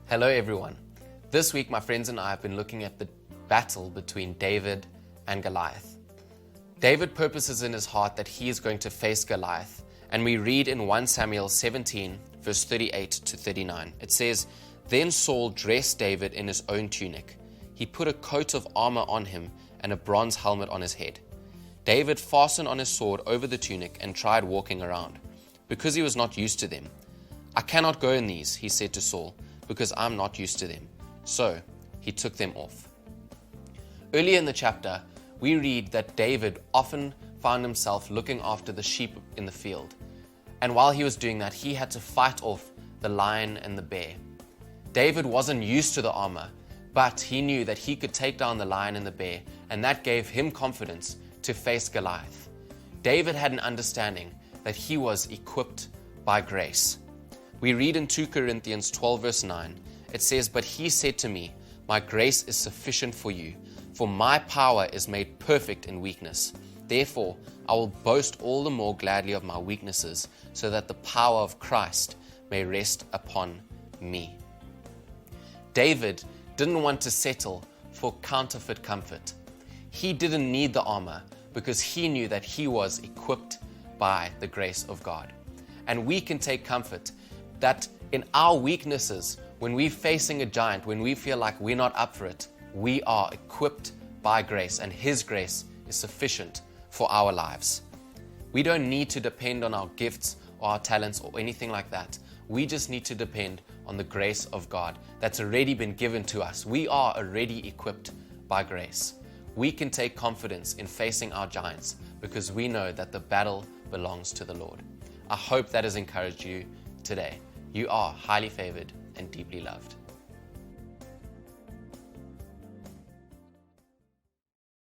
Hello everyone. This week my friends and I have been looking at the battle between David and Goliath. David purposes in his heart that he is going to face Goliath, and we read in 1 Samuel 17 verse 38 to 39. It says, "Then Saul dressed David in his own tunic. He put a coat of armor on him and a bronze helmet on his head. David fastened on his sword over the tunic and tried walking around, because he was not used to them. 'I cannot go in these,' he said to Saul, 'because I'm not used to them.' So he took them off." Earlier in the chapter, we read that David often found himself looking after the sheep in the field. And while he was doing that, he had to fight off the lion and the bear. David wasn't used to the armor, but he knew that he could take down the lion and the bear, and that gave him confidence to face Goliath. David had an understanding that he was equipped by grace. We read in 2 Corinthians 12 verse 9, it says, "But he said to me, 'My grace is sufficient for you, for my power is made perfect in weakness. Therefore, I will boast all the more gladly of my weaknesses, so that the power of Christ may rest upon me.'" David didn't want to settle for counterfeit comfort. He didn't need the armor because he knew that he was equipped by the grace of God. And we can take comfort that in our weaknesses, when we're facing a giant, when we feel like we're not up for it, we are equipped by grace, and His grace is sufficient for our lives. We don't need to depend on our gifts or our talents or anything like that. We just need to depend on the grace of God that's already been given to us. We are already equipped by grace. We can take confidence in facing our giants because we know that the battle belongs to the Lord. I hope that has encouraged you today. You are highly favored and deeply loved.